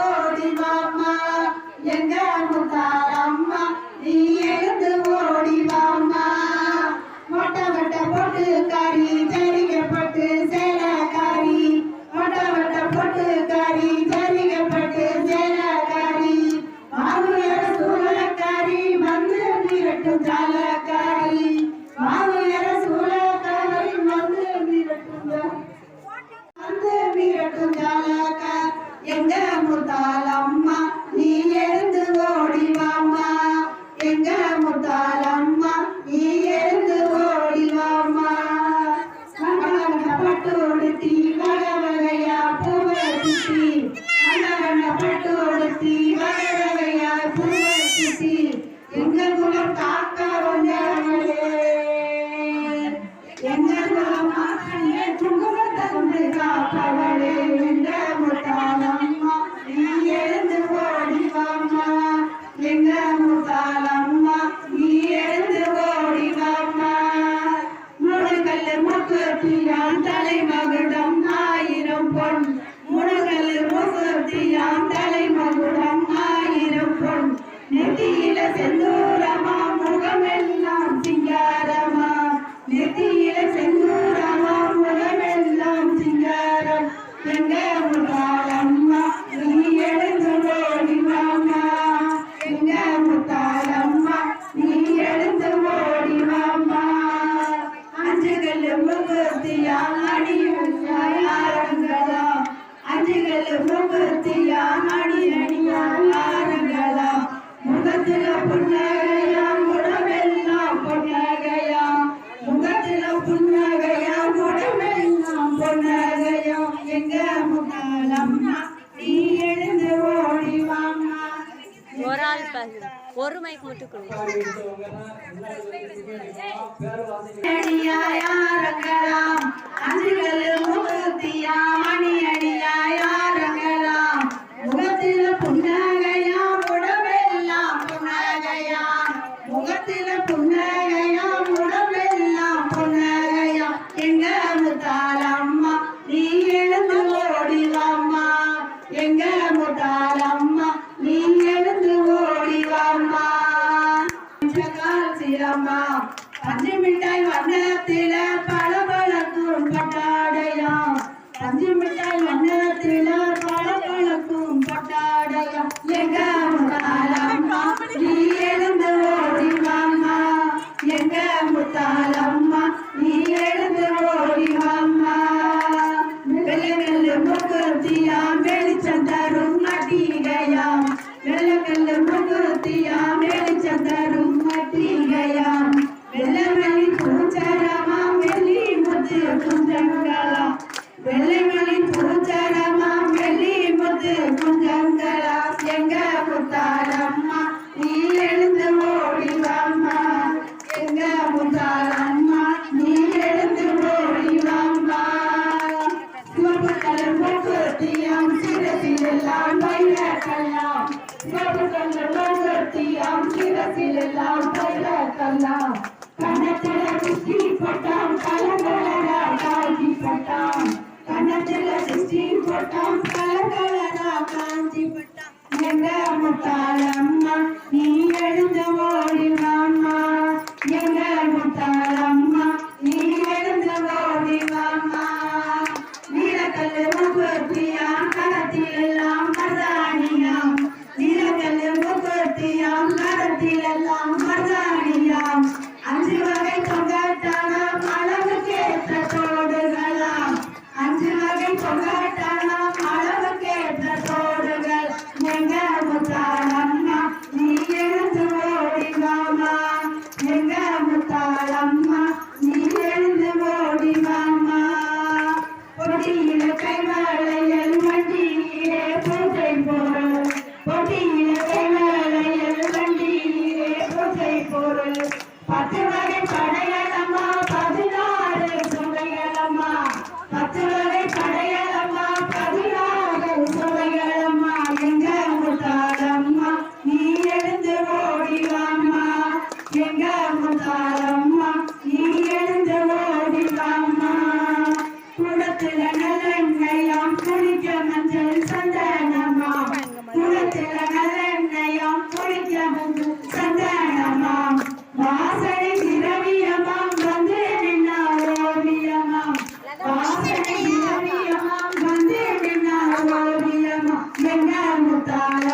ஓடி வாமா எங்க முத்தாரம்மா நீ எழுந்து ஓடி வாமா மொட்டை மொட்டை போட்டு காரி சரிகப்பட்டு சேலக்காரி மொட்டை மொட்டை போட்டு காரி சரிகப்பட்டு சேலக்காரி மாவுயர சூழக்காரி வந்து நீரட்டும் ஜாலக்காரி மாவுயர சூழக்காரி வந்து நீரட்டும் ஜாலக்கா எங்க முத்தாலம்மா நீ எழுந்து ஓடி வாமா எங்க முத்தாலம்மா நீ எழுந்து ஓடி வாமா பட்டு உடுத்தி வகை வகையா பூவை சுத்தி பட்டு உடுத்தி வகை வகையா பூவை சுத்தி எங்க குலம் காக்க வந்தவளே எங்க குலம் மாத்தனே குங்குமத்தை கொண்டு காப்பவளே எங்க முத்தாலம்மா நீ எழுந்து ஓடி வாமா எங்க முத்தாலம்மா நீ எழுந்து ஓடி வாமா முழுகல்ல முக்குத்தியான் தலைமகுடம் 1000 பொன் முழுகல்ல முக்குத்தியான் தலைமகுடம் 1000 பொன் நெத்தியில செந்தூரமா முகமெல்லாம் சிங்காரமா நெத்தியில செந்தூரமா முகமெல்லாம் சிங்காரம் எங்க முத்தாலம்மா நீ எழுந்து ஓடி வாமா எங்க முத்தாலம்மா நீ எழுந்து ஓடி வாமா அஞ்சுகள் முகத்தியா அடியாரங்களா அஞ்சுகள் முகத்தியா அடியாரங்களா முகத்தில புன்னகையா முடமெல்லாம் பொன்னகையா முகத்தில புன்னகையா முடமெல்லாம் பொன்னகையா எங்க முத்தாலம்மா நீ எழுந்து ஓடி வாமா ஒரு ஆள் பேசுறேன் ஒரு மைக் மட்டும் கொடுங்க அடியாரங்களாம் அஞ்சுகள் முகத்தியா மணி அடியாரங்களாம் முகத்தில புன்னகையா முடமெல்லாம் பொன்னகையா முகத்தில புன்னகையா முடமெல்லாம் பொன்னகையா எங்க முத்தாலம்மா நீ எழுந்து ஓடி வாமா எங்க முத்தாலம்மா நீ எழுந்து ஓடி வாமா சிரமா பஞ்சு மிட்டாய் வண்ணத்தில பளபளக்கும் பட்டாடையா பஞ்சு மிட்டாய் வண்ணத்தில பளபளக்கும் பட்டாடையா எங்க முத்தாலம்மா நீ எழுந்து ஓடி வாமா எங்க முத்தாலம்மா நீ எழுந்து ஓடி வாமா வெள்ளக்கல்லு முகத்தியாம் வெளிச்சம் தரும் மட்டிகையாம் வெள்ளக்கல்லு முகத்தியாம் வெளிச்சம் தரும் மட்டிகையாம் வெள்ளமணி பூச்சரமாம் வெள்ளி முத்து குஞ்சங்களாம் வெள்ளைமணி பூச்சரமாம் வெள்ளி முத்து குஞ்சங்களாம் எங்க முத்தாலம்மா நீ எழுந்து ஓடி வாமா எங்க முத்தாலம்மா நீ எழுந்து ஓடி வாமா சிவப்பு கலர் முகத்தியாம் சிரசிலெல்லாம் வைரக்கல்லாம் சிவப்பு கலர் முகத்தியாம் சிரசிலெல்லாம் வைரக்கல்லாம் கண்ணத்தில திருஷ்டி போட்டாம் கலகலரா காஞ்சி பட்டாம் கண்ணத்தில திருஷ்டி போட்டாம் கலகலரா காஞ்சி பட்டாம் எங்க முத்தாலம்மா நீ எழுந்து ஓடி வாமா எங்க முத்தாலம்மா நீ எழுந்து ஓடி வாமா நீலக்கல்லு முகத்தியாம் கரத்திலெல்லாம் மருதாணியாம் நீலக்கல்லு முகத்தியாம் கரத்திலெல்லாம் மருதாணியாம் 5 வகை பொங்கட்டானாம் அளவுக்கேற்ற தோடுகளாம் 5 வகை பொங்கட்டானாம் அளவுக்கேற்ற தோடுகள் எங்க முத்தாலம்மா முத்தால